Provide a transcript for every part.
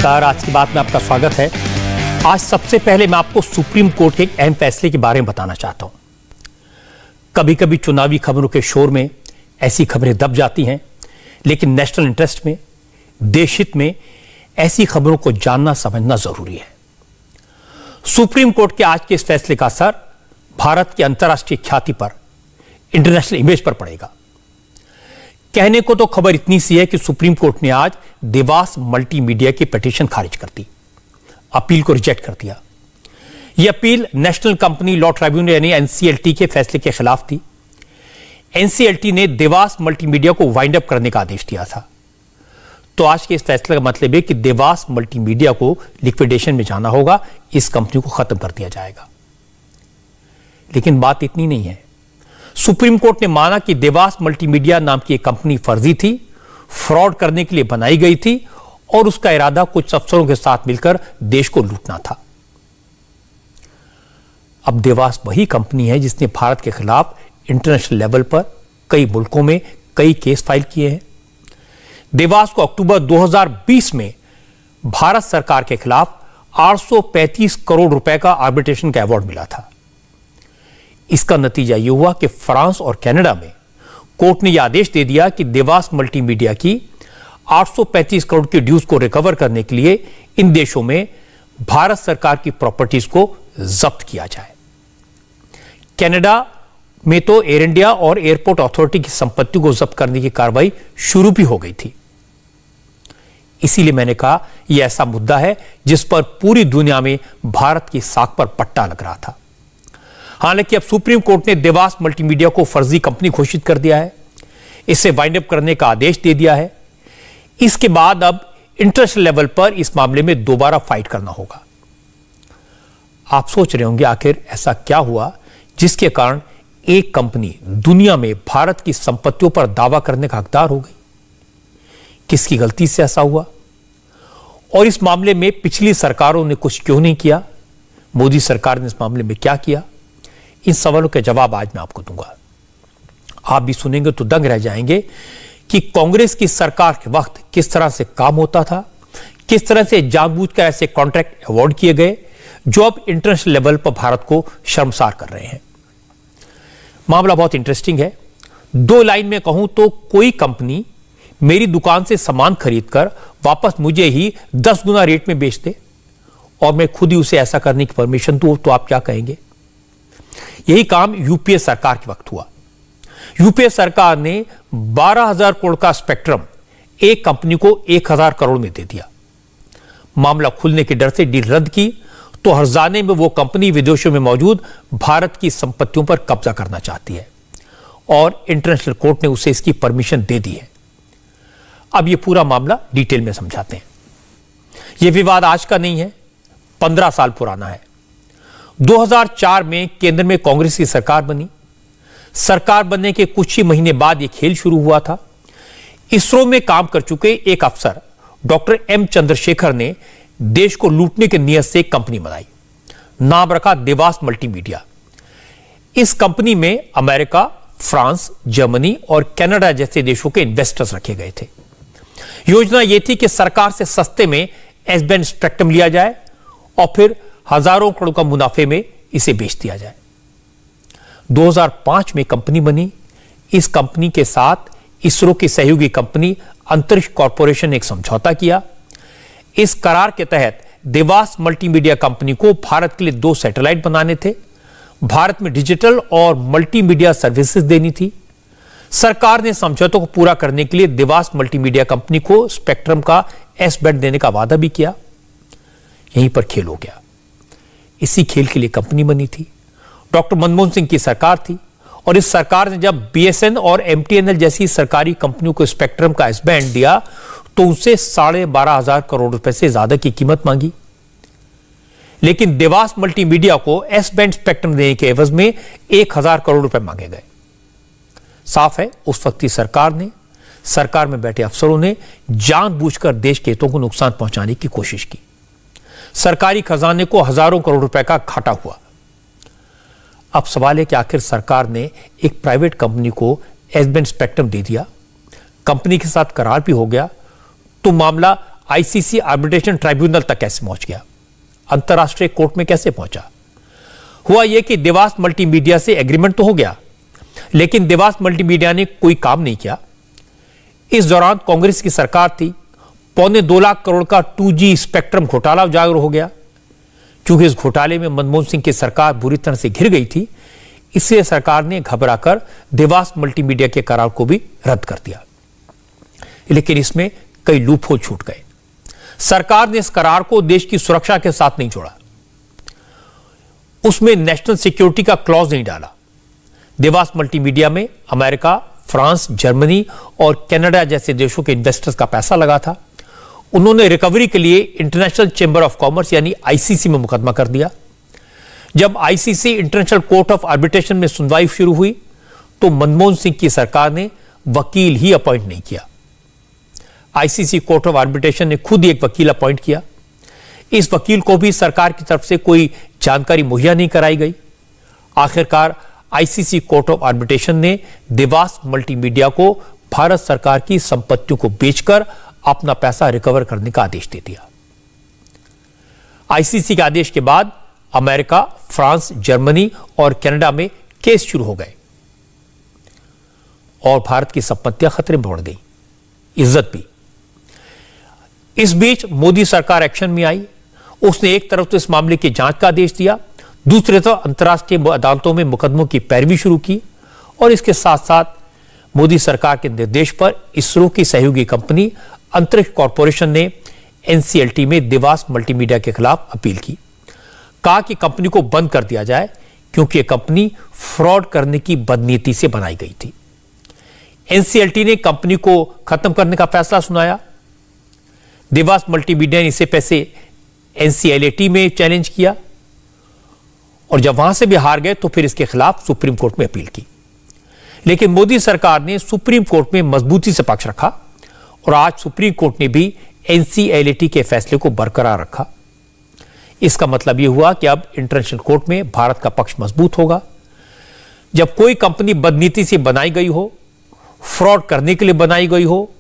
नमस्कार। आज की बात में आपका स्वागत है। आज सबसे पहले मैं आपको सुप्रीम कोर्ट के एक अहम फैसले के बारे में बताना चाहता हूं। कभी कभी चुनावी खबरों के शोर में ऐसी खबरें दब जाती हैं, लेकिन नेशनल इंटरेस्ट में, देश हित में ऐसी खबरों को जानना समझना जरूरी है। सुप्रीम कोर्ट के आज के इस फैसले का असर भारत की अंतर्राष्ट्रीय ख्याति पर, इंटरनेशनल इमेज पर पड़ेगा। कहने को तो खबर इतनी सी है कि सुप्रीम कोर्ट ने आज देवास मल्टीमीडिया की पिटीशन खारिज कर दी, अपील को रिजेक्ट कर दिया। यह appeal national company law tribunal यानी एनसीएलटी के फैसले के खिलाफ थी। एनसीएलटी ने देवास मल्टीमीडिया को वाइंड अप करने का आदेश दिया था। तो आज के इस फैसले का मतलब है कि देवास मल्टीमीडिया को लिक्विडेशन में जाना होगा, इस कंपनी को खत्म कर दिया जाएगा। लेकिन बात इतनी नहीं है। सुप्रीम कोर्ट ने माना कि देवास मल्टीमीडिया नाम की एक कंपनी फर्जी थी, फ्रॉड करने के लिए बनाई गई थी और उसका इरादा कुछ अफसरों के साथ मिलकर देश को लूटना था। अब देवास वही कंपनी है जिसने भारत के खिलाफ इंटरनेशनल लेवल पर कई मुल्कों में कई केस फाइल किए हैं। देवास को अक्टूबर 2020 में भारत सरकार के खिलाफ 835 करोड़ रुपए का आर्बिट्रेशन का अवार्ड मिला था। इसका नतीजा यह हुआ कि फ्रांस और कनाडा में कोर्ट ने यह आदेश दे दिया कि देवास मल्टीमीडिया की 835 करोड़ की ड्यूज को रिकवर करने के लिए इन देशों में भारत सरकार की प्रॉपर्टीज को जब्त किया जाए। कनाडा में तो एयर इंडिया और एयरपोर्ट अथॉरिटी की संपत्ति को जब्त करने की कार्रवाई शुरू भी हो गई थी। इसीलिए मैंने कहा यह ऐसा मुद्दा है जिस पर पूरी दुनिया में भारत की साख पर पट्टा लग रहा था। हालांकि अब सुप्रीम कोर्ट ने देवास मल्टीमीडिया को फर्जी कंपनी घोषित कर दिया है, इसे वाइंड अप करने का आदेश दे दिया है। इसके बाद अब इंटरनेशनल लेवल पर इस मामले में दोबारा फाइट करना होगा। आप सोच रहे होंगे आखिर ऐसा क्या हुआ जिसके कारण एक कंपनी दुनिया में भारत की संपत्तियों पर दावा करने का हकदार हो गई। किसकी गलती से ऐसा हुआ और इस मामले में पिछली सरकारों ने कुछ क्यों नहीं किया? मोदी सरकार ने इस मामले में क्या किया? इन सवालों के जवाब आज मैं आपको दूंगा। आप भी सुनेंगे तो दंग रह जाएंगे कि कांग्रेस की सरकार के वक्त किस तरह से काम होता था, किस तरह से जानबूझकर ऐसे कॉन्ट्रैक्ट अवार्ड किए गए जो अब इंटरनेशनल लेवल पर भारत को शर्मसार कर रहे हैं। मामला बहुत इंटरेस्टिंग है। दो लाइन में कहूं तो कोई कंपनी मेरी दुकान से सामान खरीदकर वापस मुझे ही 10 गुना रेट में बेच दे और मैं खुद ही उसे ऐसा करने की परमिशन दूं, तो आप क्या कहेंगे? यही काम यूपीए सरकार के वक्त हुआ। यूपीए सरकार ने 12,000 करोड़ का स्पेक्ट्रम एक कंपनी को 1,000 करोड़ में दे दिया। मामला खुलने के डर से डील रद्द की तो हर्जाने में वो कंपनी विदेशों में मौजूद भारत की संपत्तियों पर कब्जा करना चाहती है और इंटरनेशनल कोर्ट ने उसे इसकी परमिशन दे दी है। अब ये पूरा मामला डिटेल में समझाते हैं। यह विवाद आज का नहीं है, 15 साल पुराना है। 2004 में केंद्र में कांग्रेस की सरकार बनी। सरकार बनने के कुछ ही महीने बाद यह खेल शुरू हुआ था। इसरो में काम कर चुके एक अफसर डॉक्टर एम चंद्रशेखर ने देश को लूटने की नियत से एक कंपनी बनाई। नाम रखा देवास मल्टीमीडिया। इस कंपनी में अमेरिका, फ्रांस, जर्मनी और कनाडा जैसे देशों के इन्वेस्टर्स रखे गए थे। योजना यह थी कि सरकार से सस्ते में एस बैंड स्पेक्ट्रम लिया जाए और फिर हजारों करोड़ का मुनाफे में इसे बेच दिया जाए। 2005 में कंपनी बनी। इस कंपनी के साथ इसरो की सहयोगी कंपनी अंतरिक्ष कॉर्पोरेशन ने एक समझौता किया। इस करार के तहत देवास मल्टीमीडिया कंपनी को भारत के लिए 2 सैटेलाइट बनाने थे, भारत में डिजिटल और मल्टीमीडिया सर्विसेज देनी थी। सरकार ने समझौतों को पूरा करने के लिए देवास मल्टीमीडिया कंपनी को स्पेक्ट्रम का एस बैंड देने का वादा भी किया। यहीं पर खेल हो गया। इसी खेल के लिए कंपनी बनी थी। डॉक्टर मनमोहन सिंह की सरकार थी और इस सरकार ने जब बीएसएन और एमटीएनएल जैसी सरकारी कंपनियों को स्पेक्ट्रम का एस बैंड दिया तो उनसे 12,500 करोड़ रुपए से ज्यादा की कीमत मांगी। लेकिन देवास मल्टीमीडिया को एस बैंड स्पेक्ट्रम देने के एवज में 1,000 करोड़ रुपए मांगे गए। साफ है उस वक्त की सरकार में बैठे अफसरों ने जानबूझकर देश के हितों को नुकसान पहुंचाने की कोशिश की। सरकारी खजाने को हजारों करोड़ रुपए का घाटा हुआ। अब सवाल है कि आखिर सरकार ने एक प्राइवेट कंपनी को एस बैंड स्पेक्ट्रम दे दिया, कंपनी के साथ करार भी हो गया, तो मामला आईसीसी आर्बिट्रेशन ट्राइब्यूनल तक कैसे पहुंच गया, अंतर्राष्ट्रीय कोर्ट में कैसे पहुंचा? हुआ यह कि देवास मल्टीमीडिया से एग्रीमेंट तो हो गया, लेकिन देवास मल्टीमीडिया ने कोई काम नहीं किया। इस दौरान कांग्रेस की सरकार थी। 2.25 लाख करोड़ का 2G स्पेक्ट्रम घोटाला उजागर हो गया। क्योंकि इस घोटाले में मनमोहन सिंह की सरकार बुरी तरह से घिर गई थी, इसलिए सरकार ने घबराकर देवास मल्टीमीडिया के करार को भी रद्द कर दिया। लेकिन इसमें कई लूपहोल छूट गए। सरकार ने इस करार को देश की सुरक्षा के साथ नहीं जोड़ा, उसमें नेशनल सिक्योरिटी का क्लॉज नहीं डाला। देवास मल्टीमीडिया में अमेरिका, फ्रांस, जर्मनी और कनाडा जैसे देशों के इन्वेस्टर्स का पैसा लगा था। उन्होंने रिकवरी के लिए इंटरनेशनल चैंबर ऑफ कॉमर्स यानी आईसीसी में मुकदमा कर दिया। जब ICC international court of arbitration में सुनवाई शुरू हुई तो मनमोहन सिंह की सरकार ने वकील ही अपॉइंट नहीं किया। आईसीसी कोर्ट ऑफ आर्बिट्रेशन ने खुद ही एक वकील अपॉइंट किया। इस वकील को भी सरकार की तरफ से कोई जानकारी मुहैया नहीं कराई गई। आखिरकार आईसीसी कोर्ट ऑफ आर्बिट्रेशन ने देवास मल्टीमीडिया को भारत सरकार की संपत्तियों को बेचकर अपना पैसा रिकवर करने का आदेश दे दिया। आईसीसी के आदेश के बाद अमेरिका, फ्रांस, जर्मनी और कनाडा में केस शुरू हो गए और भारत की संपत्तियां खतरे में पड़ गई, इज्जत भी। इस बीच मोदी सरकार एक्शन में आई। उसने एक तरफ तो इस मामले की जांच का आदेश दिया, दूसरी तरफ अंतर्राष्ट्रीय अदालतों में मुकदमों की पैरवी शुरू की और इसके साथ साथ मोदी सरकार के निर्देश पर इसरो की सहयोगी कंपनी अंतरिक्ष कॉरपोरेशन ने एनसीएलटी में देवास मल्टीमीडिया के खिलाफ अपील की। कहा कि कंपनी को बंद कर दिया जाए क्योंकि यह कंपनी फ्रॉड करने की बदनीति से बनाई गई थी। एनसीएलटी ने कंपनी को खत्म करने का फैसला सुनाया। देवास मल्टीमीडिया ने इसे पैसे एनसीएलटी में चैलेंज किया और जब वहां से भी हार गए तो फिर इसके खिलाफ सुप्रीम कोर्ट में अपील की। लेकिन मोदी सरकार ने सुप्रीम कोर्ट में मजबूती से पक्ष रखा और आज सुप्रीम कोर्ट ने भी एनसीएलटी के फैसले को बरकरार रखा। इसका मतलब यह हुआ कि अब इंटरनेशनल कोर्ट में भारत का पक्ष मजबूत होगा। जब कोई कंपनी बदनीति से बनाई गई हो, फ्रॉड करने के लिए बनाई गई हो,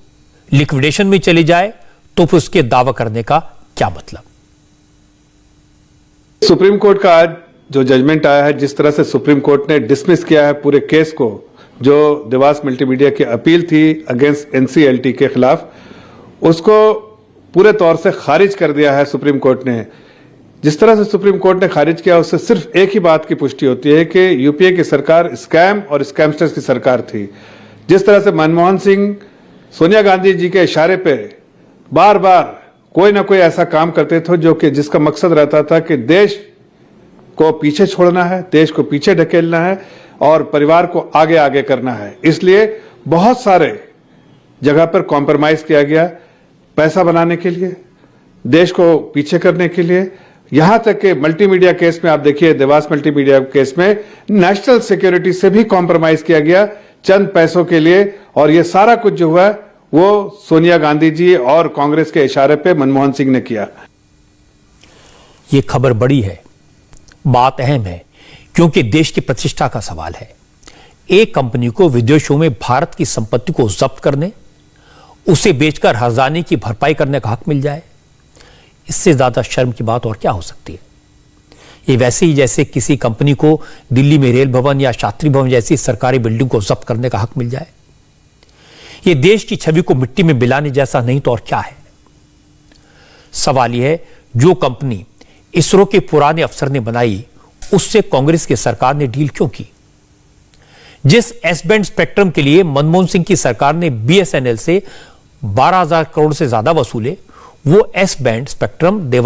लिक्विडेशन में चली जाए तो फिर उसके दावा करने का क्या मतलब? सुप्रीम कोर्ट का आज जो जजमेंट आया है, जिस तरह से सुप्रीम कोर्ट ने डिसमिस किया है पूरे केस को, जो देवास मल्टीमीडिया की अपील थी अगेंस्ट एनसीएलटी के खिलाफ, उसको पूरे तौर से खारिज कर दिया है सुप्रीम कोर्ट ने। जिस तरह से सुप्रीम कोर्ट ने खारिज किया उससे सिर्फ एक ही बात की पुष्टि होती है कि यूपीए की सरकार स्कैम और स्कैमस्टर्स की सरकार थी। जिस तरह से मनमोहन सिंह सोनिया गांधी जी के इशारे पे बार बार कोई ना कोई ऐसा काम करते थे जो कि जिसका मकसद रहता था कि देश को पीछे छोड़ना है, देश को पीछे ढकेलना है और परिवार को आगे आगे करना है। इसलिए बहुत सारे जगह पर कॉम्प्रोमाइज किया गया पैसा बनाने के लिए, देश को पीछे करने के लिए। यहां तक कि मल्टीमीडिया केस में आप देखिए, देवास मल्टीमीडिया केस में नेशनल सिक्योरिटी से भी कॉम्प्रोमाइज किया गया चंद पैसों के लिए। और यह सारा कुछ जो हुआ वो सोनिया गांधी जी और कांग्रेस के इशारे पे मनमोहन सिंह ने किया। यह खबर बड़ी है, बात अहम है, क्योंकि देश की प्रतिष्ठा का सवाल है। एक कंपनी को विदेशों में भारत की संपत्ति को जब्त करने, उसे बेचकर हर्जाने की भरपाई करने का हक मिल जाए, इससे ज्यादा शर्म की बात और क्या हो सकती है? ये वैसे ही जैसे किसी कंपनी को दिल्ली में रेल भवन या शास्त्री भवन जैसी सरकारी बिल्डिंग को जब्त करने का हक मिल जाए। ये देश की छवि को मिट्टी में मिलाने जैसा नहीं तो और क्या है? सवाल यह है, जो कंपनी इसरो के पुराने अफसर ने बनाई, उससे कांग्रेस की सरकार ने डील क्यों की? जिस एस बैंड स्पेक्ट्रम के लिए मनमोहन सिंह की सरकार ने बीएसएनएल से 12,000 करोड़ से ज्यादा वसूले, वो एस बैंड स्पेक्ट्रम देवास